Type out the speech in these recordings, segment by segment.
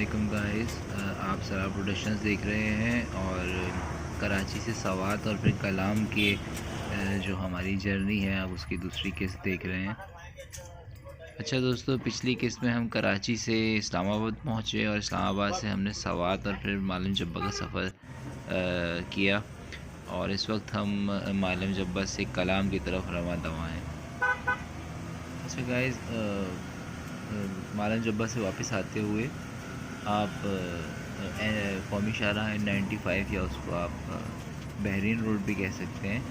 वालेकुम गाइस, आप सरार प्रोडक्शंस देख रहे हैं और कराची से सवात और फिर कलाम की जो हमारी जर्नी है अब उसकी दूसरी किस्त देख रहे हैं। अच्छा दोस्तों, पिछली किस्त में हम कराची से इस्लामाबाद पहुँचे और इस्लामाबाद से हमने सवात और फिर मालम जब्बा का सफ़र किया और इस वक्त हम मालम जब्बा से कलाम की तरफ रवां दवा हैं। अच्छा गाइस, मालम जब्बा से वापस आते हुए आप कौमी शाहराह N95 या उसको आप बहरीन रोड भी कह सकते हैं,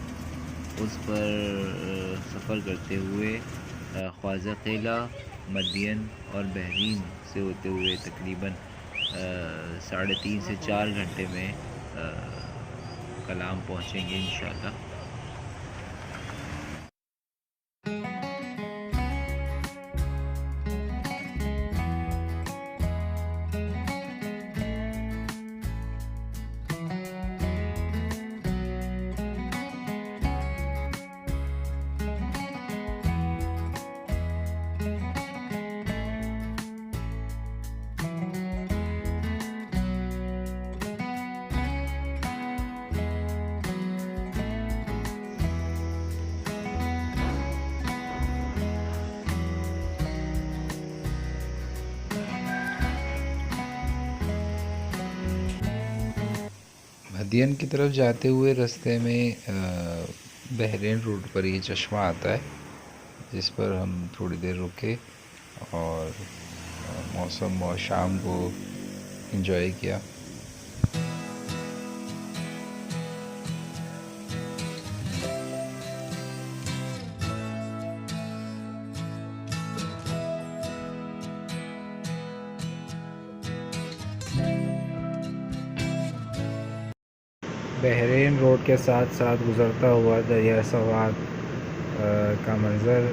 उस पर सफ़र करते हुए ख्वाजा किला, मदियन और बहरीन से होते हुए तकरीबन 3.5 से 4 घंटे में कलाम पहुँचेंगे इंशाल्लाह। मदियन की तरफ जाते हुए रास्ते में बहरीन रोड पर ये चश्मा आता है, जिस पर हम थोड़ी देर रुके और मौसम और शाम को एंजॉय किया। बहरीन रोड के साथ साथ गुज़रता हुआ दरिया सवात का मंज़र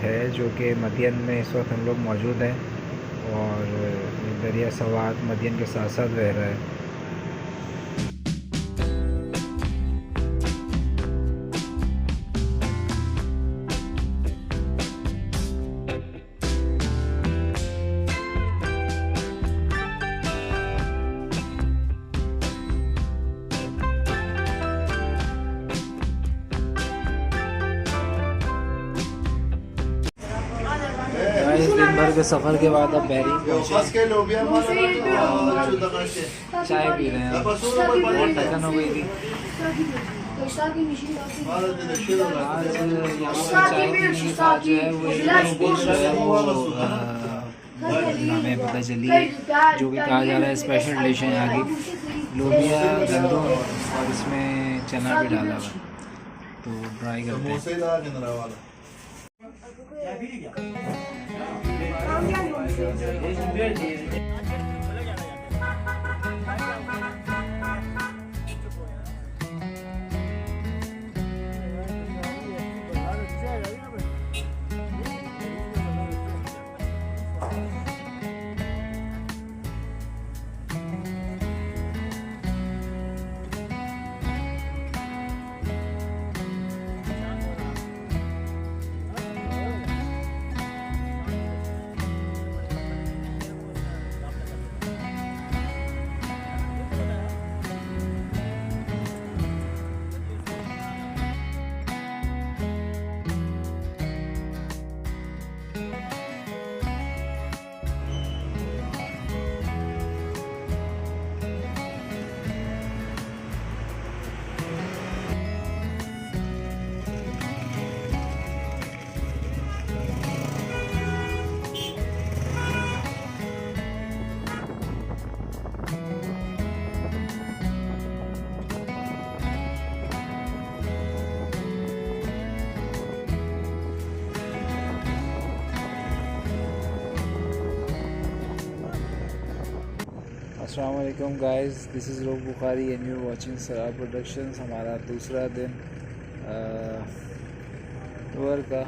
है, जो कि मदियन में इस वक्त हम लोग मौजूद हैं और दरिया सवात मदियन के साथ साथ बह रहा है। दिन भर के सफ़र के बाद अब बहरीन पहुँचे, चाय पी रहे हैं। बहुत थकन हो गई थी आज। यहाँ पर चाय पीने के साथ जो है वो हमें पता चली है जो कि कहा जा रहा है स्पेशल डिश है यहाँ की, लोबिया गंदम और इसमें चना भी डाला हुआ, तो ट्राई करते हैं। अस्सलाम वालेकुम guys, this is Rok Bukhari and you watching Sarar productions. हमारा दूसरा दिन टूर का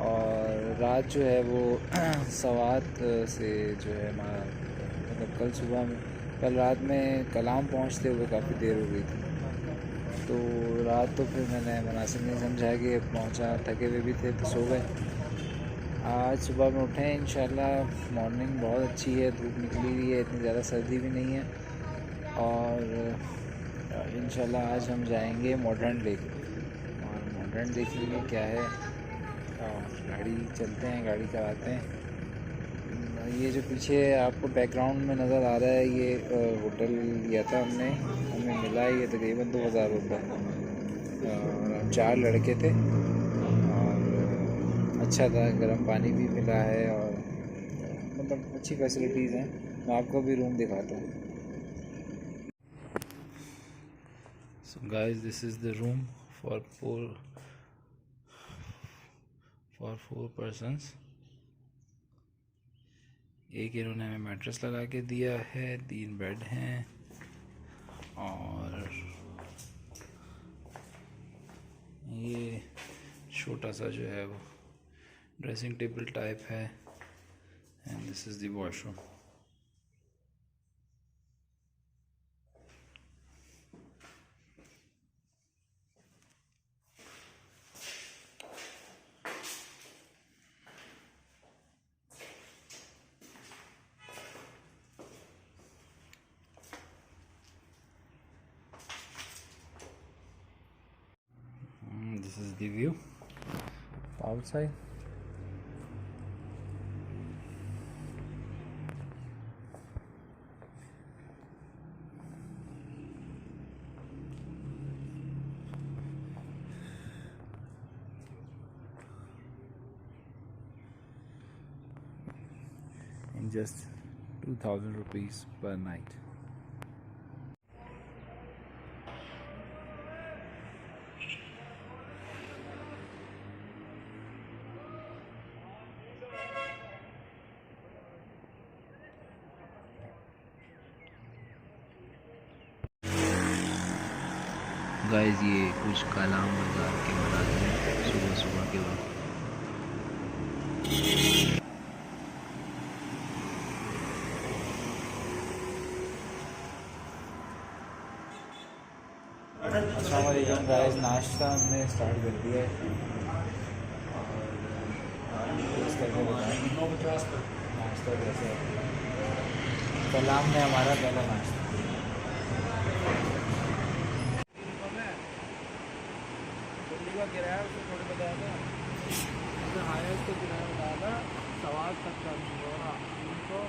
और रात जो है वो सवात से जो है हमारा मतलब कल रात में कलाम पहुंचते हुए काफ़ी देर हो गई थी, तो रात तो फिर मैंने मुनासिब नहीं समझा कि पहुंचा, थके हुए भी थे तो सो गए। आज सुबह में उठे हैं इंशाल्लाह। मॉर्निंग बहुत अच्छी है, धूप निकली हुई है, इतनी ज़्यादा सर्दी भी नहीं है। और इंशाल्लाह आज हम जाएंगे मॉडर्न लेक, और मॉडर्न देखेंगे क्या है। और गाड़ी चलते हैं, गाड़ी चलाते हैं। ये जो पीछे आपको बैकग्राउंड में नज़र आ रहा है, ये होटल लिया था हमने, हमें मिला है ये तकरीबन 2000 रुपये। और हम 4 लड़के थे, और अच्छा था, गर्म पानी भी मिला है, और मतलब अच्छी फैसिलिटीज़ हैं। मैं आपको भी रूम दिखाता हूँ। So guys, this is the room for 4 persons। एक इन्होंने हमें मैट्रेस लगा के दिया है, 3 बेड हैं, और ये छोटा सा जो है वो ड्रेसिंग टेबल टाइप है। And this is the washroom. This is the view outside. In just 2000 rupees per night. Guys, ये कुछ कलाम बाज़ार के मनाज़िर हैं सुबह सुबह के वक्त। अस्सलाम वालेकुम गाइस, नाश्ता हमने स्टार्ट कर दिया है, और इस करके बताएंगे नाश्ता कैसे है। कलाम में हमारा पहला नाश्ता। किराया उसको थोड़ी बताया था, उसने हाया उसको किराया बताया था सवाल तक का उनको।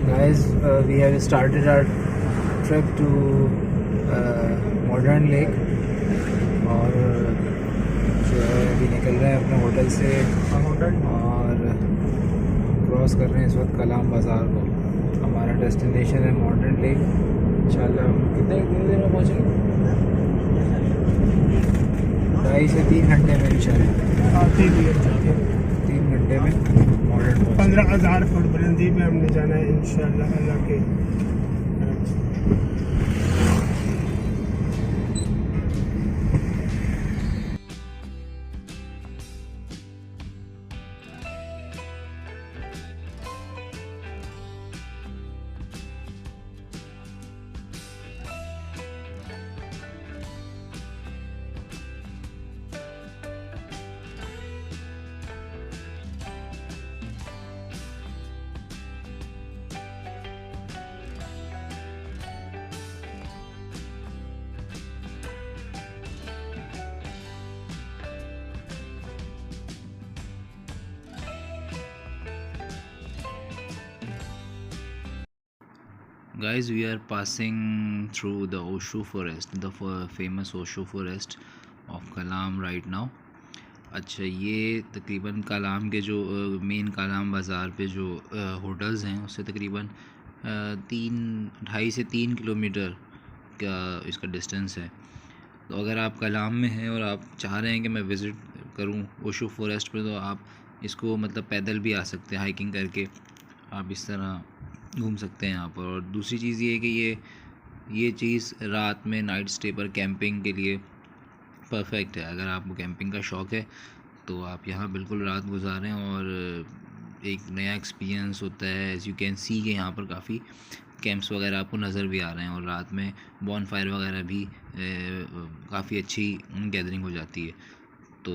Guys, we have started our trip to modern lake, और जो है अभी निकल रहे हैं अपने होटल से, और क्रॉस कर रहे हैं इस वक्त कलाम बाज़ार को। हमारा डेस्टिनेशन है मॉडर्न लेक। इंशाल्लाह हम कितने देर में पहुँचेंगे? 2.5 से 3 घंटे में इंशाल्लाह। 3 घंटे में मॉडर्न 15,000 फुट बुलंदी पे हमने जाना है इंशाल्लाह अल्लाह के। Guys, we are passing through the Osho forest, the famous Osho forest of Kalam right now. अच्छा, ये तकरीबन कलाम के जो मेन कलाम बाज़ार पे जो होटल्स हैं उससे तकरीबन 2.5 से 3 किलोमीटर का इसका डिस्टेंस है। तो अगर आप कलाम में हैं और आप चाह रहे हैं कि मैं विज़िट करूं ओशो फॉरेस्ट पे, तो आप इसको मतलब पैदल भी आ सकते हैं, हाइकिंग करके आप इस तरह घूम सकते हैं यहाँ पर। और दूसरी चीज़ ये है कि ये चीज़ रात में नाइट स्टे पर कैंपिंग के लिए परफेक्ट है। अगर आपको कैंपिंग का शौक़ है तो आप यहाँ बिल्कुल रात गुजारें, और एक नया एक्सपीरियंस होता है। एज़ यू कैन सी कि यहाँ पर काफ़ी कैंप्स वगैरह आपको नज़र भी आ रहे हैं, और रात में बॉनफायर वगैरह भी काफ़ी अच्छी गैदरिंग हो जाती है। तो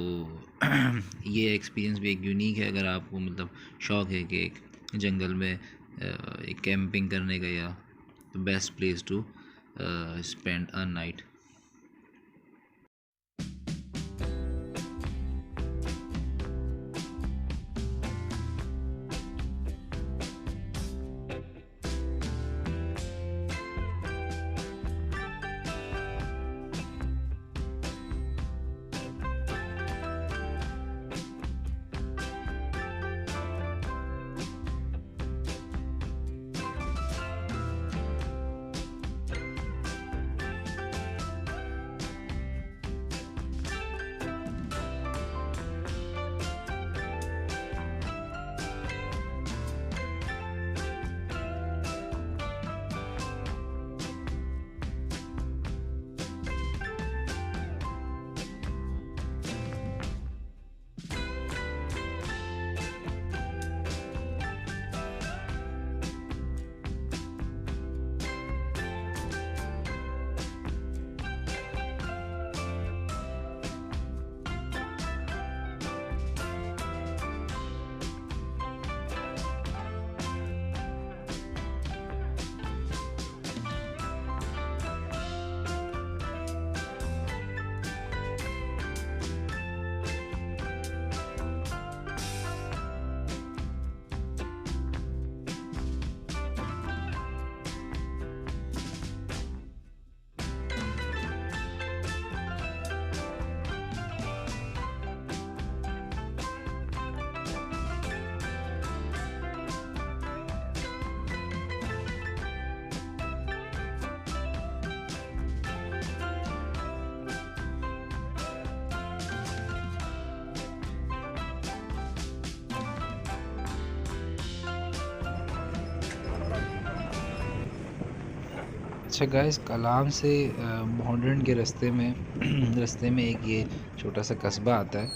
ये एक्सपीरियंस भी एक यूनिक है, अगर आपको मतलब शौक़ है कि एक जंगल में एक कैंपिंग करने का, या तो best place to spend a night. अच्छा गाइस, कलाम से मॉडर्न के रास्ते में एक ये छोटा सा कस्बा आता है,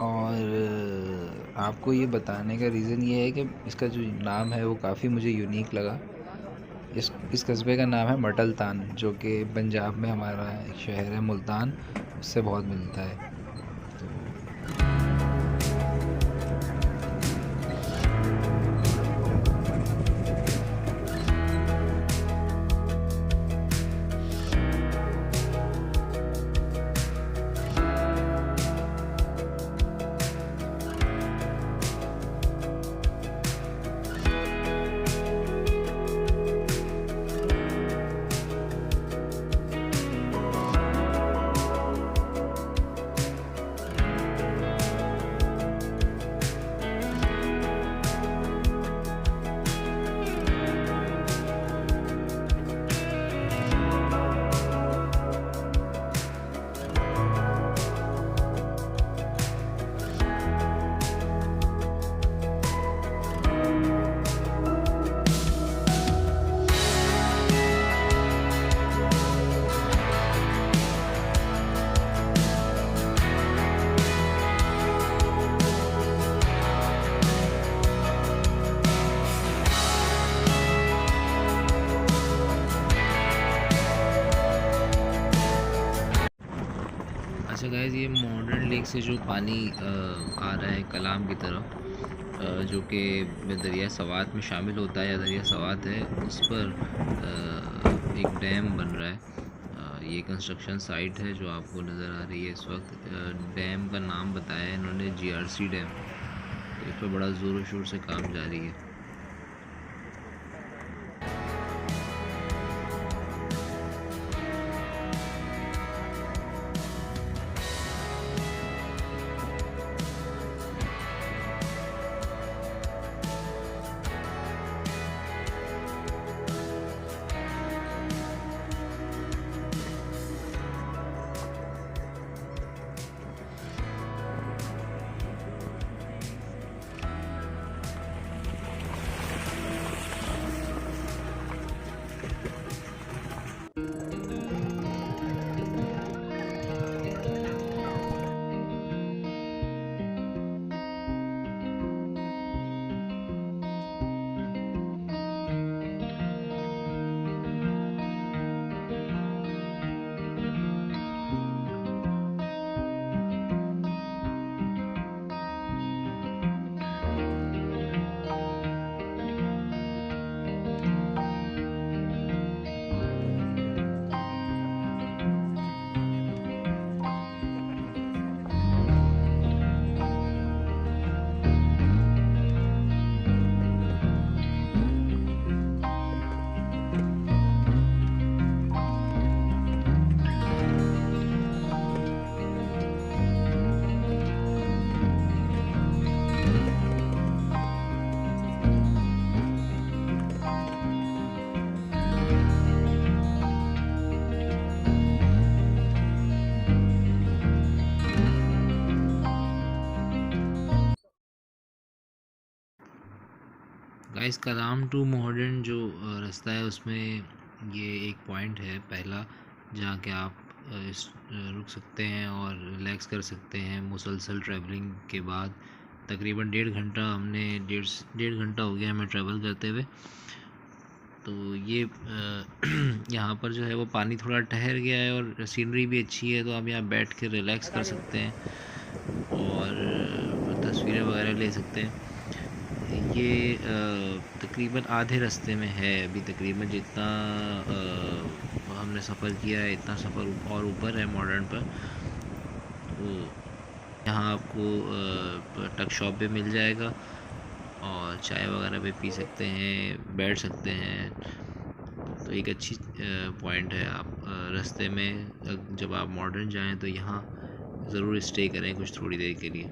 और आपको ये बताने का रीज़न ये है कि इसका जो नाम है वो काफ़ी मुझे यूनिक लगा। इस कस्बे का नाम है मटलतान, जो कि पंजाब में हमारा एक शहर है मुल्तान, उससे बहुत मिलता है। अच्छा गाइस, ये मॉडर्न लेक से जो पानी आ रहा है कलाम की तरफ, जो कि दरिया सवात में शामिल होता है, या दरिया सवात है, उस पर एक डैम बन रहा है। ये कंस्ट्रक्शन साइट है जो आपको नज़र आ रही है इस वक्त। डैम का नाम बताया है इन्होंने GRC डैम। तो इस पर बड़ा ज़ोर शोर से काम जारी है। गाइस कलाम टू मॉडर्न जो रास्ता है उसमें ये एक पॉइंट है पहला, जहाँ के आप रुक सकते हैं और रिलैक्स कर सकते हैं मुसलसल ट्रैवलिंग के बाद। तकरीबन 1.5 घंटा हमने डेढ़ घंटा हो गया हमें ट्रैवल करते हुए। तो ये यहाँ पर जो है वो पानी थोड़ा ठहर गया है और सीनरी भी अच्छी है, तो आप यहाँ बैठ के रिलैक्स कर सकते हैं और तस्वीरें वगैरह ले सकते हैं। ये तकरीबन आधे रास्ते में है अभी, तकरीबन जितना हमने सफ़र किया है इतना सफ़र और ऊपर है मॉडर्न पर। तो यहाँ आपको टक शॉप भी मिल जाएगा और चाय वगैरह भी पी सकते हैं, बैठ सकते हैं। तो एक अच्छी पॉइंट है। आप रास्ते में जब आप मॉडर्न जाएं तो यहाँ ज़रूर स्टे करें कुछ थोड़ी देर के लिए।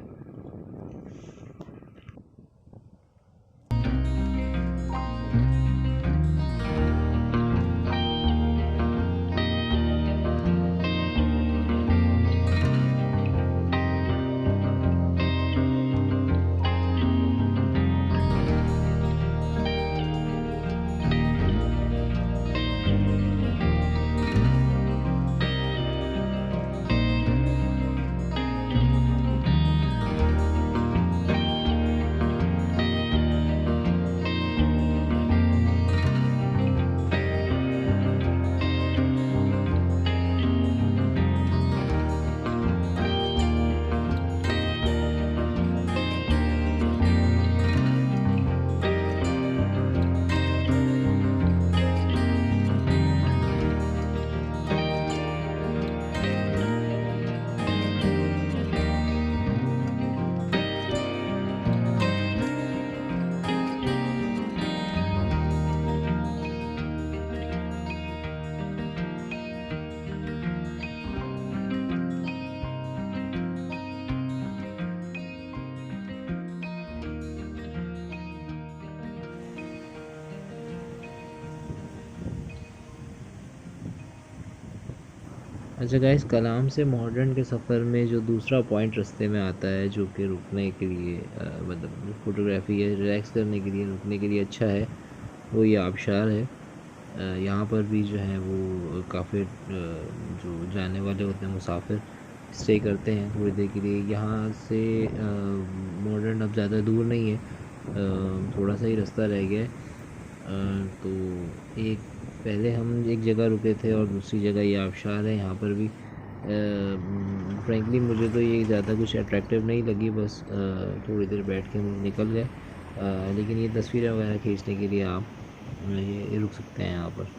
अच्छा गाइस, कलाम से मॉडर्न के सफ़र में जो दूसरा पॉइंट रास्ते में आता है जो कि रुकने के लिए मतलब फ़ोटोग्राफी या रिलैक्स करने के लिए रुकने के लिए अच्छा है, वो ये आबशार है। यहाँ पर भी जो है वो काफ़ी जो जाने वाले होते हैं मुसाफिर स्टे करते हैं थोड़ी देर के लिए। यहाँ से मॉडर्न अब ज़्यादा दूर नहीं है, थोड़ा सा ही रास्ता रह गया है। तो एक पहले हम एक जगह रुके थे और दूसरी जगह ये आबशार है। यहाँ पर भी फ्रैंकली मुझे तो ये ज़्यादा कुछ अट्रैक्टिव नहीं लगी, बस थोड़ी देर बैठ के हम निकल गए। लेकिन ये तस्वीरें वगैरह खींचने के लिए आप ये रुक सकते हैं यहाँ पर।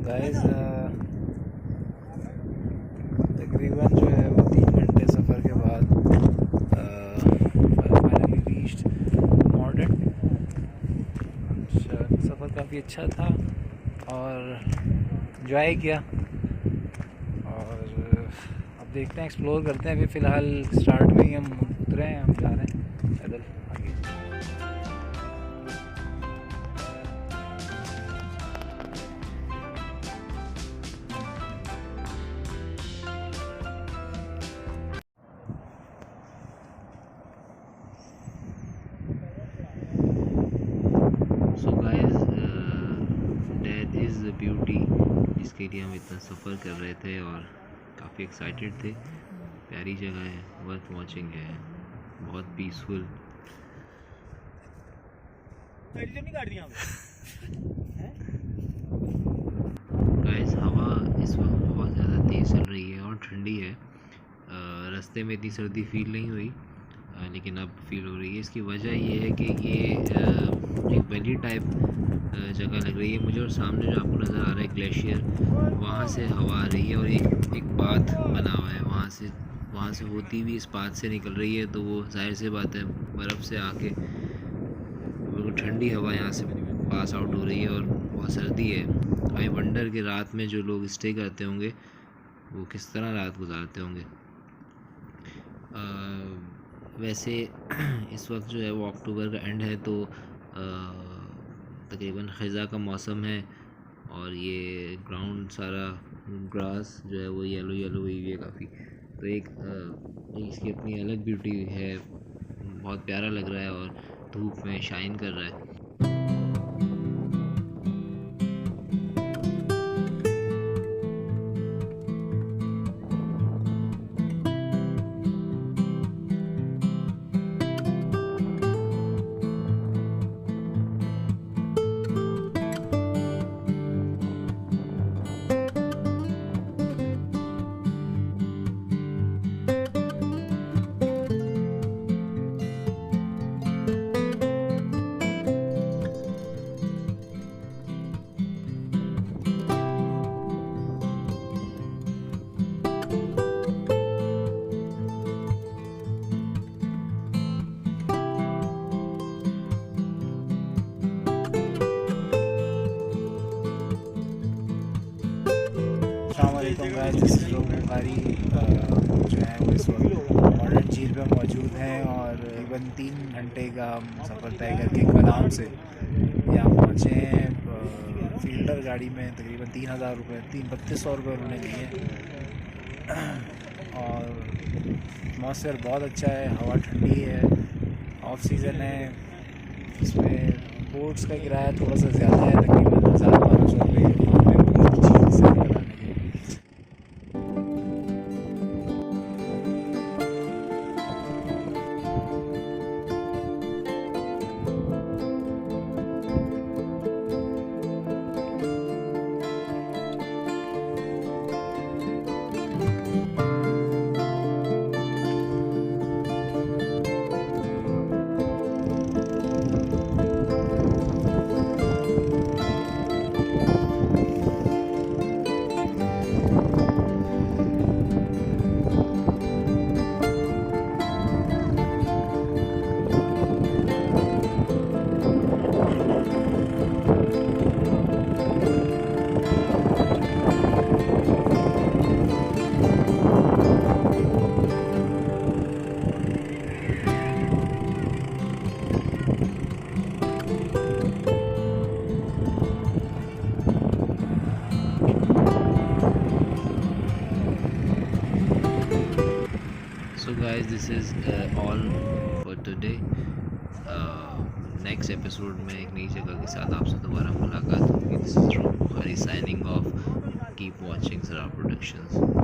गाइस तकरीबन जो है वो 3 घंटे सफ़र के बाद फाइनली रीच्ड मॉडर्न। सफ़र काफ़ी अच्छा था और एंजॉय किया, और अब देखते हैं, एक्सप्लोर करते हैं। अभी फ़िलहाल स्टार्ट में ही हम उतरे हैं, हम जा रहे हैं पैदल आगे। So guys, that is the beauty जिसके के लिए हम इतना सफ़र कर रहे थे और काफ़ी एक्साइटेड थे। प्यारी जगह है, वर्थ वॉचिंग है, बहुत पीसफुल। गाइस हवा इस वक्त बहुत ज़्यादा तेज़ चल रही है और ठंडी है। रास्ते में इतनी सर्दी फील नहीं हुई, लेकिन अब फील हो रही है। इसकी वजह ये है कि ये एक वैली टाइप जगह लग रही है मुझे, और सामने जो आपको नज़र आ रहा है ग्लेशियर, वहाँ से हवा आ रही है और एक पाथ बना हुआ है, वहाँ से होती हुई इस पाथ से निकल रही है। तो वो जाहिर सी बात है बर्फ़ से आके बिल्कुल ठंडी हवा यहाँ से पास आउट हो रही है और बहुत सर्दी है। आई वंडर कि रात में जो लोग स्टे करते होंगे वो किस तरह रात गुजारते होंगे। वैसे इस वक्त जो है वो अक्टूबर का एंड है, तो तकरीबन ख़ज़ा का मौसम है और ये ग्राउंड सारा ग्रास जो है वो येलो येलो हुई है काफ़ी। तो एक इसकी अपनी अलग ब्यूटी है, बहुत प्यारा लग रहा है और धूप में शाइन कर रहा है। बुखारी जो है वो इस वक्त मॉडर्न झील पे मौजूद हैं और तकरीबन 3 घंटे का हम सफ़र तय करके कलाम से यहाँ पहुँचे हैं। फील्डर गाड़ी में तकरीबन 3,000 रुपये 3200 रुपये उन्होंने लिए और मौसम बहुत अच्छा है, हवा ठंडी है, ऑफ सीज़न है। इसमें बोट्स का किराया थोड़ा सा ज़्यादा है, तकरीबन 1,000-1,200 रुपये झील से कराने के। So guys, this is all for today. Next episode में एक नई जगह के साथ आपसे दोबारा मुलाकात होगी। This is Dhruv Bukhari signing off. Keep watching Saraf productions.